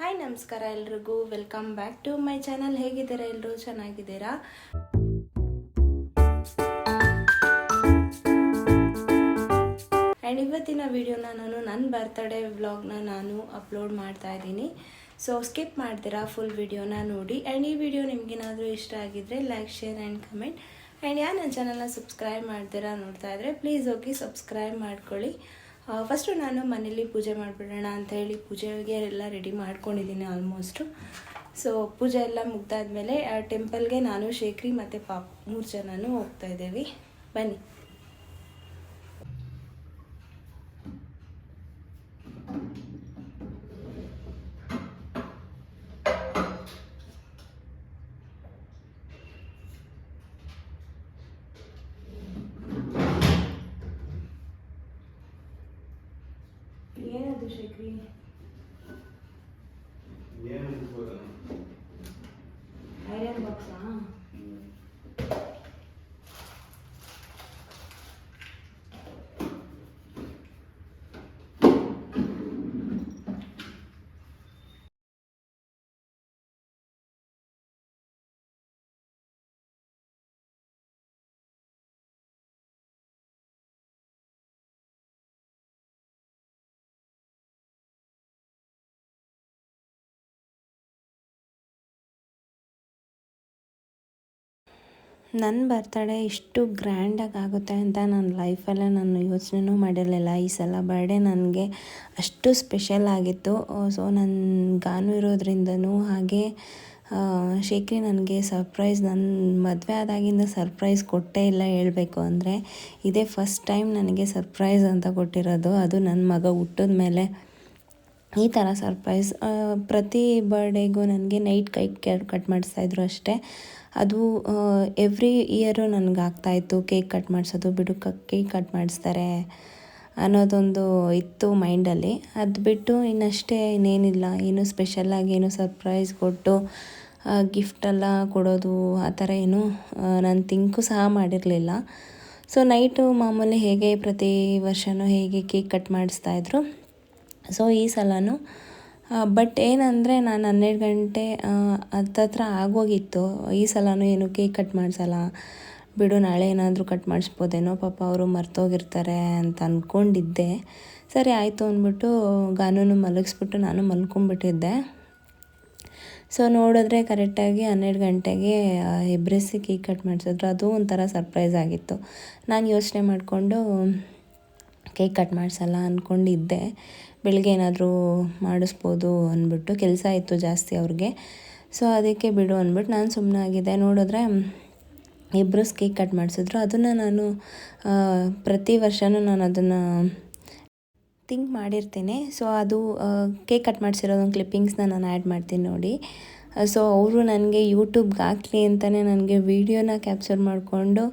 Hi ನಮಸ್ಕಾರ ಎಲ್ರಿಗೂ, welcome back to my channel. ಹೇಗಿದ್ದೀರಾ ಎಲ್ಲರೂ? ಚೆನ್ನಾಗಿದ್ದೀರಾ? ಆ್ಯಂಡ್ ಇವತ್ತಿನ ವಿಡಿಯೋನ ನಾನು ನನ್ನ ಬರ್ತ್ಡೇ ವ್ಲಾಗ್ನ ನಾನು ಅಪ್ಲೋಡ್ ಮಾಡ್ತಾ ಇದ್ದೀನಿ. ಸೊ ಸ್ಕಿಪ್ ಮಾಡ್ತೀರಾ ಫುಲ್ ವಿಡಿಯೋನ ನೋಡಿ. ಆ್ಯಂಡ್ ಈ ವಿಡಿಯೋ ನಿಮಗೇನಾದರೂ ಇಷ್ಟ ಆಗಿದ್ದರೆ like, share and comment. And ಯಾರು ನನ್ನ ಚಾನಲ್ನ ಸಬ್ಸ್ಕ್ರೈಬ್ ಮಾಡ್ತೀರಾ ನೋಡ್ತಾ ಇದ್ದರೆ ಪ್ಲೀಸ್ ಹೋಗಿ ಸಬ್ಸ್ಕ್ರೈಬ್ ಮಾಡ್ಕೊಳ್ಳಿ. ಫಸ್ಟು ನಾನು ಮನೇಲಿ ಪೂಜೆ ಮಾಡಿಬಿಡೋಣ ಅಂಥೇಳಿ ಪೂಜೆಗೆ ಎಲ್ಲ ರೆಡಿ ಮಾಡ್ಕೊಂಡಿದ್ದೀನಿ ಆಲ್ಮೋಸ್ಟು. ಸೊ ಪೂಜೆ ಎಲ್ಲ ಮುಗ್ದಾದ್ಮೇಲೆ ಟೆಂಪಲ್ಗೆ ನಾನು, ಶೇಖರಿ ಮತ್ತು ಪಾಪ 3 ಜನನೂ ಹೋಗ್ತಾಯಿದ್ದೇವೆ. ಬನ್ನಿ. ಏನದು ಶೇಖರಿ? ಐರನ್ ಬಾಕ್ಸಾ? ನನ್ನ ಬರ್ತಡೇ ಇಷ್ಟು ಗ್ರ್ಯಾಂಡಾಗಿ ಆಗುತ್ತೆ ಅಂತ ನನ್ನ ಲೈಫಲ್ಲೇ ನಾನು ಯೋಚನೆನೂ ಮಾಡಿರಲಿಲ್ಲ. ಈ ಸಲ ಬರ್ಡೇ ನನಗೆ ಅಷ್ಟು ಸ್ಪೆಷಲ್ ಆಗಿತ್ತು. ಸೊ ನನ್ನ ಗಾನು ಇರೋದ್ರಿಂದನೂ ಹಾಗೆ ಶೇಖರಿ ನನಗೆ ಸರ್ಪ್ರೈಸ್, ನನ್ನ ಮದುವೆ ಆದಾಗಿಂದ ಸರ್ಪ್ರೈಸ್ ಕೊಟ್ಟೇ ಇಲ್ಲ ಹೇಳಬೇಕು ಅಂದರೆ. ಇದೇ ಫಸ್ಟ್ ಟೈಮ್ ನನಗೆ ಸರ್ಪ್ರೈಸ್ ಅಂತ ಕೊಟ್ಟಿರೋದು, ಅದು ನನ್ನ ಮಗ ಹುಟ್ಟಿದ ಮೇಲೆ ಈ ಥರ ಸರ್ಪ್ರೈಸ್. ಪ್ರತಿ ಬರ್ಡೇಗೂ ನನಗೆ ನೈಟ್ ಕಟ್ ಮಾಡಿಸ್ತಾಯಿದ್ರು ಅಷ್ಟೇ. ಅದು ಎವ್ರಿ ಇಯರು ನನಗೆ ಆಗ್ತಾಯಿತ್ತು. ಕೇಕ್ ಕಟ್ ಮಾಡಿಸೋದು, ಬಿಡು ಕೇಕ್ ಕಟ್ ಮಾಡಿಸ್ತಾರೆ ಅನ್ನೋದೊಂದು ಇತ್ತು ಮೈಂಡಲ್ಲಿ. ಅದು ಬಿಟ್ಟು ಇನ್ನಷ್ಟೇ ಇನ್ನೇನಿಲ್ಲ, ಏನು ಸ್ಪೆಷಲಾಗಿ ಏನು ಸರ್ಪ್ರೈಸ್ ಕೊಟ್ಟು ಗಿಫ್ಟೆಲ್ಲ ಕೊಡೋದು ಆ ಥರ ಏನು ನಾನು ಥಿಂಕು ಸಹ ಮಾಡಿರಲಿಲ್ಲ. ಸೊ ನೈಟು ಮಾಮೂಲಿ ಹೇಗೆ ಪ್ರತಿ ವರ್ಷವೂ ಹೇಗೆ ಕೇಕ್ ಕಟ್ ಮಾಡಿಸ್ತಾಯಿದ್ರು, ಸೊ ಈ ಸಲನೂ. ಬಟ್ ಏನಂದರೆ ನಾನು 12 ಗಂಟೆ ಹತ್ತತ್ರ ಆಗೋಗಿತ್ತು. ಈ ಸಲನೂ ಏನು ಕೇಕ್ ಕಟ್ ಮಾಡಿಸಲ್ಲ, ಬಿಡು ನಾಳೆ ಏನಾದರೂ ಕಟ್ ಮಾಡಿಸ್ಬೋದೇನೋ, ಪಾಪ ಅವರು ಮರ್ತೋಗಿರ್ತಾರೆ ಅಂತ ಅಂದ್ಕೊಂಡಿದ್ದೆ. ಸರಿ ಆಯಿತು ಅಂದ್ಬಿಟ್ಟು ಗಾನೂ ಮಲಗಿಸ್ಬಿಟ್ಟು ನಾನು ಮಲ್ಕೊಂಡ್ಬಿಟ್ಟಿದ್ದೆ. ಸೊ ನೋಡಿದ್ರೆ ಕರೆಕ್ಟಾಗಿ 12 ಗಂಟೆಗೆ ಎಬ್ಬಿಸಿ ಕೇಕ್ ಕಟ್ ಮಾಡಿಸಿದ್ರು. ಅದು ಒಂಥರ ಸರ್ಪ್ರೈಸ್ ಆಗಿತ್ತು. ನಾನು ಯೋಚನೆ ಮಾಡಿಕೊಂಡು ಕೇಕ್ ಕಟ್ ಮಾಡಿಸಲ್ಲ ಅಂದ್ಕೊಂಡಿದ್ದೆ. ಬೆಳಗ್ಗೆ ಏನಾದರೂ ಮಾಡಿಸ್ಬೋದು ಅಂದ್ಬಿಟ್ಟು, ಕೆಲಸ ಇತ್ತು ಜಾಸ್ತಿ ಅವ್ರಿಗೆ. ಸೊ ಅದಕ್ಕೆ ಬಿಡು ಅಂದ್ಬಿಟ್ಟು ನಾನು ಸುಮ್ಮನಾಗಿದ್ದೆ. ನೋಡಿದ್ರೆ ಇಬ್ಬರು ಕೇಕ್ ಕಟ್ ಮಾಡಿಸಿದ್ರು. ಅದನ್ನು ನಾನು ಪ್ರತಿ ವರ್ಷವೂ ನಾನು ಅದನ್ನು ಥಿಂಕ್ ಮಾಡಿರ್ತೀನಿ. ಸೊ ಅದು ಕೇಕ್ ಕಟ್ ಮಾಡಿಸಿರೋದೊಂದು ಕ್ಲಿಪ್ಪಿಂಗ್ಸ್ನ ನಾನು ಆ್ಯಡ್ ಮಾಡ್ತೀನಿ ನೋಡಿ. ಸೊ ಅವರು ನನಗೆ ಯೂಟ್ಯೂಬ್ಗೆ ಹಾಕಲಿ ಅಂತಲೇ ನನಗೆ ವೀಡಿಯೋನ ಕ್ಯಾಪ್ಚರ್ ಮಾಡಿಕೊಂಡು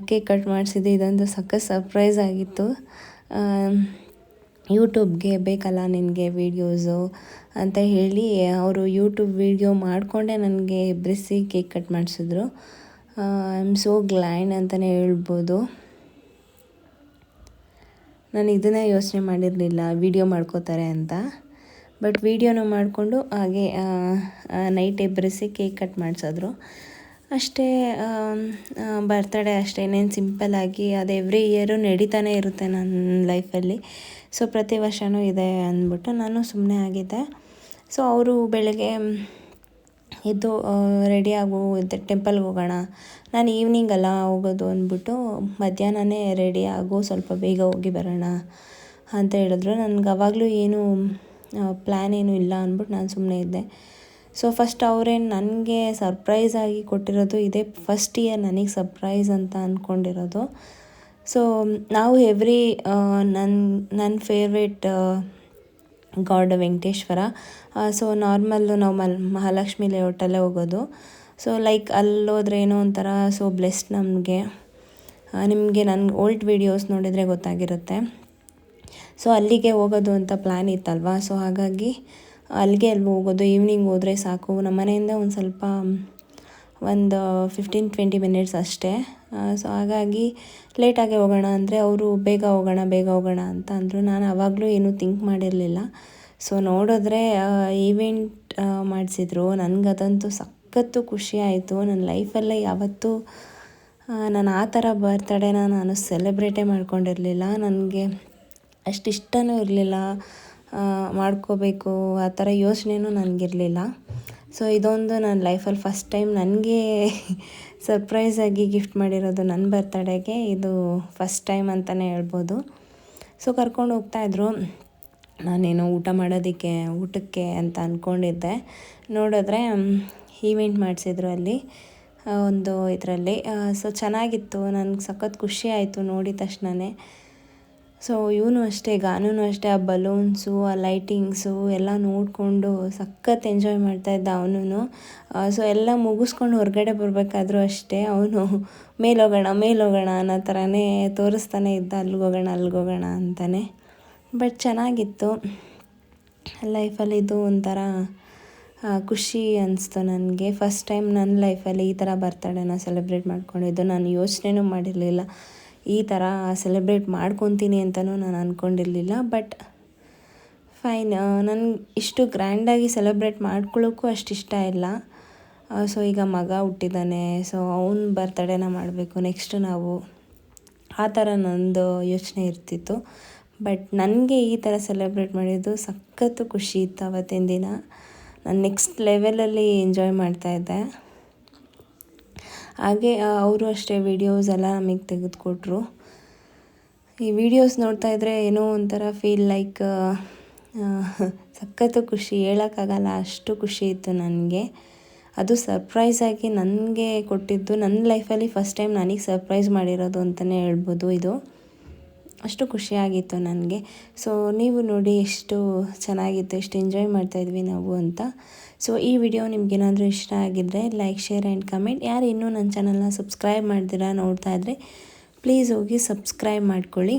ಕೇಕ್ ಕಟ್ ಮಾಡಿಸಿದ್ದು. ಇದೊಂದು ಸಖತ್ ಸರ್ಪ್ರೈಸ್ ಆಗಿತ್ತು. ಯೂಟ್ಯೂಬ್ಗೆ ಬೇಕಲ್ಲ ನಿನಗೆ ವೀಡಿಯೋಸು ಅಂತ ಹೇಳಿ ಅವರು ಯೂಟ್ಯೂಬ್ ವೀಡಿಯೋ ಮಾಡಿಕೊಂಡೇ ನನಗೆ ಎಬ್ಬಿಸಿ ಕೇಕ್ ಕಟ್ ಮಾಡಿಸಿದ್ರು. ಐ ಆಮ್ ಸೋ ಗ್ಲ್ಯಾಡ್ ಅಂತಲೇ ಹೇಳ್ಬೋದು. ನಾನು ಇದನ್ನೇ ಯೋಚನೆ ಮಾಡಿರಲಿಲ್ಲ ವೀಡಿಯೋ ಮಾಡ್ಕೋತಾರೆ ಅಂತ. ಬಟ್ ವೀಡಿಯೋನ ಮಾಡಿಕೊಂಡು ಹಾಗೆ ನೈಟ್ ಎಬ್ಬಿಸಿ ಕೇಕ್ ಕಟ್ ಮಾಡಿಸಿದ್ರು ಅಷ್ಟೇ. ಬರ್ತಡೇ ಅಷ್ಟೇ, ಇನ್ನೇನು ಸಿಂಪಲ್ಲಾಗಿ ಅದು ಎವ್ರಿ ಇಯರು ನಡೀತಾನೆ ಇರುತ್ತೆ ನನ್ನ ಲೈಫಲ್ಲಿ. ಸೊ ಪ್ರತಿ ವರ್ಷವೂ ಇದೆ ಅಂದ್ಬಿಟ್ಟು ನಾನು ಸುಮ್ಮನೆ ಆಗಿದ್ದೆ. ಸೊ ಅವರು ಬೆಳಗ್ಗೆ ಎದ್ದು ರೆಡಿಯಾಗು ಟೆಂಪಲ್ಗೆ ಹೋಗೋಣ, ನಾನು ಈವ್ನಿಂಗಲ್ಲ ಹೋಗೋದು ಅಂದ್ಬಿಟ್ಟು ಮಧ್ಯಾಹ್ನನೇ ರೆಡಿ ಆಗು, ಸ್ವಲ್ಪ ಬೇಗ ಹೋಗಿ ಬರೋಣ ಅಂತ ಹೇಳಿದ್ರು. ನನಗೆ ಆವಾಗಲೂ ಏನು ಪ್ಲ್ಯಾನ್ ಏನೂ ಇಲ್ಲ ಅಂದ್ಬಿಟ್ಟು ನಾನು ಸುಮ್ಮನೆ ಇದ್ದೆ. ಸೊ ಫಸ್ಟ್ ಅವರೇನು ನನಗೆ ಸರ್ಪ್ರೈಸ್ ಆಗಿ ಕೊಟ್ಟಿರೋದು, ಇದೇ ಫಸ್ಟ್ ಇಯರ್ ನನಗೆ ಸರ್ಪ್ರೈಸ್ ಅಂತ ಅಂದ್ಕೊಂಡಿರೋದು. ಸೊ ನಾವು ಎವ್ರಿ ನನ್ನ favourite god Venkateshwara. So normal ನಾವು ಮಹಾಲಕ್ಷ್ಮಿ ಲೇಔಟಲ್ಲೇ ಹೋಗೋದು. ಸೊ ಲೈಕ್ ಅಲ್ಲೋದ್ರೆ ಏನೋ ಒಂಥರ ಸೊ ಬ್ಲೆಸ್ಡ್ ನಮಗೆ. ನಿಮಗೆ ನನ್ನ ಓಲ್ಡ್ ವೀಡಿಯೋಸ್ ನೋಡಿದರೆ ಗೊತ್ತಾಗಿರುತ್ತೆ. ಸೊ ಅಲ್ಲಿಗೆ ಹೋಗೋದು ಅಂತ ಪ್ಲ್ಯಾನ್ ಇತ್ತಲ್ವ. ಸೊ ಹಾಗಾಗಿ ಅಲ್ಲಿಗೆ ಹೋಗೋದು. ಈವ್ನಿಂಗ್ ಹೋದರೆ ಸಾಕು, ನಮ್ಮ ಮನೆಯಿಂದ ಒಂದು ಸ್ವಲ್ಪ ಒಂದು 15-20 ಮಿನಿಟ್ಸ್ ಅಷ್ಟೇ. ಸೊ ಹಾಗಾಗಿ ಲೇಟಾಗೆ ಹೋಗೋಣ ಅಂದರೆ ಅವರು ಬೇಗ ಹೋಗೋಣ ಅಂತ ಅಂದರು. ನಾನು ಆವಾಗಲೂ ಏನೂ ಥಿಂಕ್ ಮಾಡಿರಲಿಲ್ಲ. ಸೊ ನೋಡಿದ್ರೆ ಈವೆಂಟ್ ಮಾಡಿಸಿದ್ರು. ನನಗದಂತೂ ಸಖತ್ತು ಖುಷಿ ಆಯಿತು. ನನ್ನ ಲೈಫಲ್ಲೇ ಯಾವತ್ತೂ ನಾನು ಆ ಥರ ಬರ್ತ್ಡೇನ ನಾನು ಸೆಲೆಬ್ರೇಟೇ ಮಾಡ್ಕೊಂಡಿರಲಿಲ್ಲ. ನನಗೆ ಅಷ್ಟು ಇಷ್ಟವೂ ಇರಲಿಲ್ಲ ಮಾಡ್ಕೋಬೇಕು ಆ ಥರ ಯೋಚನೆಯೂ ನನಗಿರಲಿಲ್ಲ. ಸೊ ಇದೊಂದು ನನ್ನ ಲೈಫಲ್ಲಿ ಫಸ್ಟ್ ಟೈಮ್ ನನಗೆ ಸರ್ಪ್ರೈಸಾಗಿ ಗಿಫ್ಟ್ ಮಾಡಿರೋದು ನನ್ನ ಬರ್ತಡೇಗೆ. ಇದು ಫಸ್ಟ್ ಟೈಮ್ ಅಂತಲೇ ಹೇಳ್ಬೋದು. ಸೊ ಕರ್ಕೊಂಡು ಹೋಗ್ತಾಯಿದ್ರು. ನಾನೇನೋ ಊಟಕ್ಕೆ ಅಂತ ಅಂದ್ಕೊಂಡಿದ್ದೆ. ನೋಡಿದ್ರೆ ಈವೆಂಟ್ ಮಾಡಿಸಿದ್ರು ಅಲ್ಲಿ ಒಂದು ಇದರಲ್ಲಿ. ಸೊ ಚೆನ್ನಾಗಿತ್ತು. ನನಗೆ ಸಖತ್ ಖುಷಿ ಆಯಿತು ನೋಡಿದ ತಕ್ಷಣವೇ. ಸೊ ಇವನು ಅಷ್ಟೇ, ಗಾನೂ ಅಷ್ಟೇ, ಆ ಬಲೂನ್ಸು, ಆ ಲೈಟಿಂಗ್ಸು ಎಲ್ಲ ನೋಡಿಕೊಂಡು ಸಖತ್ ಎಂಜಾಯ್ ಮಾಡ್ತಾಯಿದ್ದ ಅವನು. ಸೊ ಎಲ್ಲ ಮುಗಿಸ್ಕೊಂಡು ಹೊರಗಡೆ ಬರಬೇಕಾದ್ರೂ ಅಷ್ಟೇ ಅವನು ಮೇಲೋಗೋಣ ಅನ್ನೋ ಥರನೇ ತೋರಿಸ್ತಾನೆ ಇದ್ದ, ಅಲ್ಲಿಗೋಗೋಣ ಅಂತಾನೆ. ಬಟ್ ಚೆನ್ನಾಗಿತ್ತು. ಲೈಫಲ್ಲಿ ಇದು ಒಂಥರ ಖುಷಿ ಅನಿಸ್ತು ನನಗೆ. ಫಸ್ಟ್ ಟೈಮ್ ನನ್ನ ಲೈಫಲ್ಲಿ ಈ ಥರ ಬರ್ತಡೇನ ಸೆಲೆಬ್ರೇಟ್ ಮಾಡ್ಕೊಂಡಿದ್ದು. ನಾನು ಯೋಚನೆನೂ ಮಾಡಿರಲಿಲ್ಲ ಈ ಥರ ಸೆಲೆಬ್ರೇಟ್ ಮಾಡ್ಕೊತೀನಿ ಅಂತಲೂ ನಾನು ಅಂದ್ಕೊಂಡಿರಲಿಲ್ಲ. ಬಟ್ ಫೈನ್, ನನಗೆ ಇಷ್ಟು ಗ್ರ್ಯಾಂಡಾಗಿ ಸೆಲೆಬ್ರೇಟ್ ಮಾಡ್ಕೊಳ್ಳೋಕ್ಕೂ ಅಷ್ಟು ಇಷ್ಟ ಇಲ್ಲ. ಸೊ ಈಗ ಮಗ ಹುಟ್ಟಿದ್ದಾನೆ, ಸೊ ಅವ್ನ ಬರ್ತಡೇನ ಮಾಡಬೇಕು ನೆಕ್ಸ್ಟ್ ನಾವು, ಆ ಥರ ನಂದು ಯೋಚನೆ ಇರ್ತಿತ್ತು. ಬಟ್ ನನಗೆ ಈ ಥರ ಸೆಲೆಬ್ರೇಟ್ ಮಾಡಿದ್ದು ಸಖತ್ತು ಖುಷಿ ಇತ್ತು ಆವತ್ತಿನ ದಿನ. ನಾನು ನೆಕ್ಸ್ಟ್ ಲೆವೆಲಲ್ಲಿ ಎಂಜಾಯ್ ಮಾಡ್ತಾಯಿದ್ದೆ. ಹಾಗೆ ಅವರು ಅಷ್ಟೇ ವೀಡಿಯೋಸ್ ಎಲ್ಲ ನಮಗೆ ತೆಗೆದುಕೊಟ್ರು. ಈ ವಿಡಿಯೋಸ್ ನೋಡ್ತಾಯಿದ್ರೆ ಏನೋ ಒಂಥರ ಫೀಲ್ ಲೈಕ್ ಸಖತ್ತು ಖುಷಿ, ಹೇಳೋಕ್ಕಾಗಲ್ಲ ಅಷ್ಟು ಖುಷಿ ಇತ್ತು ನನಗೆ. ಅದು ಸರ್ಪ್ರೈಸಾಗಿ ನನಗೆ ಕೊಟ್ಟಿದ್ದು. ನನ್ನ ಲೈಫಲ್ಲಿ ಫಸ್ಟ್ ಟೈಮ್ ನನಗೆ ಸರ್ಪ್ರೈಸ್ ಮಾಡಿರೋದು ಅಂತಲೇ ಹೇಳ್ಬೋದು ಇದು. ಅಷ್ಟು ಖುಷಿಯಾಗಿತ್ತು ನನಗೆ. ಸೊ ನೀವು ನೋಡಿ ಎಷ್ಟು ಚೆನ್ನಾಗಿತ್ತು, ಎಷ್ಟು ಎಂಜಾಯ್ ಮಾಡ್ತಾಯಿದ್ವಿ ನಾವು ಅಂತ. ಸೊ ಈ ವಿಡಿಯೋ ನಿಮಗೇನಾದರೂ ಇಷ್ಟ ಆಗಿದ್ದರೆ ಲೈಕ್, ಶೇರ್ ಆ್ಯಂಡ್ ಕಮೆಂಟ್. ಯಾರು ಇನ್ನೂ ನನ್ನ ಚಾನಲ್ನ ಸಬ್ಸ್ಕ್ರೈಬ್ ಮಾಡ್ತೀರಾ ನೋಡ್ತಾ ಇದ್ದರೆ ಪ್ಲೀಸ್ ಹೋಗಿ ಸಬ್ಸ್ಕ್ರೈಬ್ ಮಾಡ್ಕೊಳ್ಳಿ.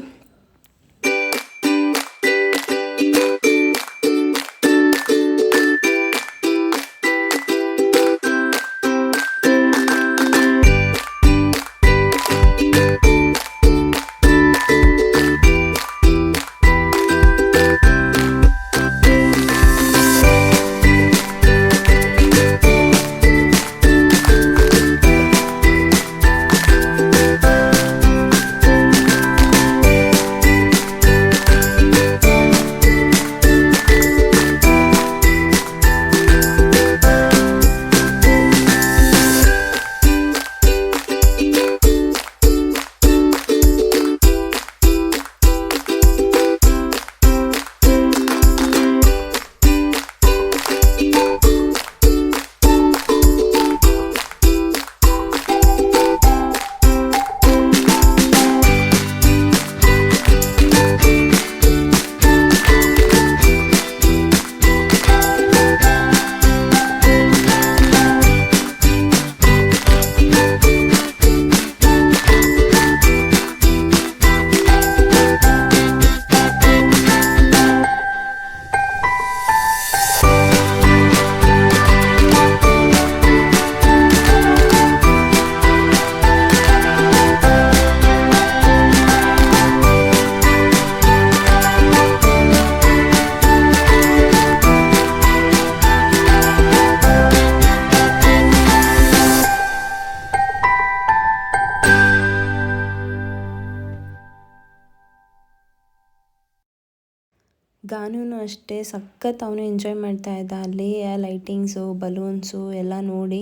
ಗಾನೂ ಅಷ್ಟೇ ಸಖತ್ ಅವನು ಎಂಜಾಯ್ ಮಾಡ್ತಾಯಿದ್ದ ಅಲ್ಲಿ. ಲೈಟಿಂಗ್ಸು, ಬಲೂನ್ಸು ಎಲ್ಲ ನೋಡಿ.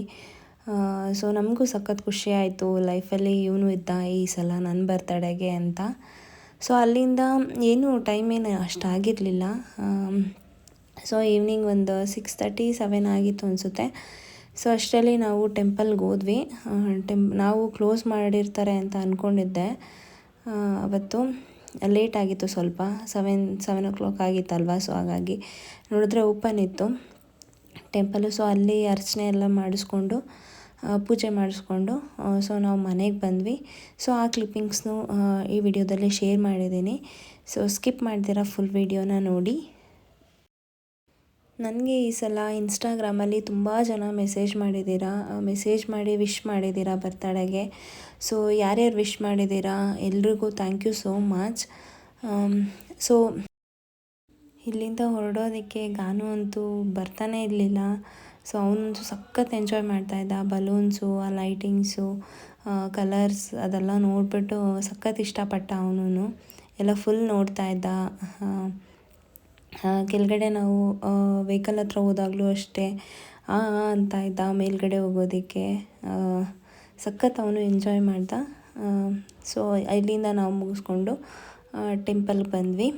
ಸೊ ನಮಗೂ ಸಖತ್ ಖುಷಿ ಆಯಿತು, ಲೈಫಲ್ಲಿ ಇವನು ಇದ್ದ ಈ ಸಲ ನನ್ನ ಬರ್ತಡೇಗೆ ಅಂತ. ಸೊ ಅಲ್ಲಿಂದ ಏನೂ ಟೈಮೇನು ಅಷ್ಟಾಗಿರಲಿಲ್ಲ. ಸೊ ಈವ್ನಿಂಗ್ ಒಂದು 6:30, 7 ಆಗಿತ್ತು ಅನಿಸುತ್ತೆ. ಸೊ ಅಷ್ಟರಲ್ಲಿ ನಾವು ಟೆಂಪಲ್ಗೆ ಹೋದ್ವಿ. ನಾವು ಕ್ಲೋಸ್ ಮಾಡಿರ್ತಾರೆ ಅಂತ ಅಂದ್ಕೊಂಡಿದ್ದೆ. ಅವತ್ತು ಲೇಟ್ ಆಗಿತ್ತು ಸ್ವಲ್ಪ, 7 o'clock ಆಗಿತ್ತಲ್ವ. ಸೊ ಹಾಗಾಗಿ ನೋಡಿದ್ರೆ ಓಪನ್ ಇತ್ತು ಟೆಂಪಲು. ಸೊ ಅಲ್ಲಿ ಅರ್ಚನೆ ಎಲ್ಲ ಮಾಡಿಸ್ಕೊಂಡು, ಪೂಜೆ ಮಾಡಿಸ್ಕೊಂಡು ಸೊ ನಾವು ಮನೆಗೆ ಬಂದ್ವಿ. ಸೊ ಆ ಕ್ಲಿಪ್ಪಿಂಗ್ಸ್ನು ಈ ವಿಡಿಯೋದಲ್ಲಿ ಶೇರ್ ಮಾಡಿದ್ದೀನಿ. ಸೊ ಸ್ಕಿಪ್ ಮಾಡ್ದಿರಾ ಫುಲ್ ವಿಡಿಯೋನ ನೋಡಿ. ನನಗೆ ಈ ಸಲ ಇನ್ಸ್ಟಾಗ್ರಾಮಲ್ಲಿ ತುಂಬ ಜನ ಮೆಸೇಜ್ ಮಾಡಿ ವಿಶ್ ಮಾಡಿದ್ದೀರಾ ಬರ್ತಡೇಗೆ. ಸೊ ಯಾರ್ಯಾರು ವಿಶ್ ಮಾಡಿದ್ದೀರಾ ಎಲ್ರಿಗೂ thank you so much. So ಇಲ್ಲಿಂದ ಹೊರಡೋದಕ್ಕೆ ಗಾನು ಅಂತೂ ಬರ್ತಾನೆ ಇರಲಿಲ್ಲ. ಸೊ ಅವನಂತೂ ಸಖತ್ ಎಂಜಾಯ್ ಮಾಡ್ತಾಯಿದ್ದ. ಬಲೂನ್ಸು, ಆ ಲೈಟಿಂಗ್ಸು, ಕಲರ್ಸ್ ಅದೆಲ್ಲ ನೋಡಿಬಿಟ್ಟು ಸಖತ್ ಇಷ್ಟಪಟ್ಟ ಅವನು. ಎಲ್ಲ ಫುಲ್ ನೋಡ್ತಾ ಇದ್ದ. ಕೆಳಗಡೆ ನಾವು ವೆಹಿಕಲ್ ಹತ್ರ ಹೋದಾಗಲೂ ಅಷ್ಟೇ ಅಂತ ಇದ್ದ ಮೇಲ್ಗಡೆ ಹೋಗೋದಕ್ಕೆ. ಸಖತ್ ಅವನು ಎಂಜಾಯ್ ಮಾಡ್ದ. ಸೊ ಇಲ್ಲಿಂದ ನಾವು ಮುಗಿಸ್ಕೊಂಡು ಟೆಂಪಲ್ಗೆ ಬಂದ್ವಿ.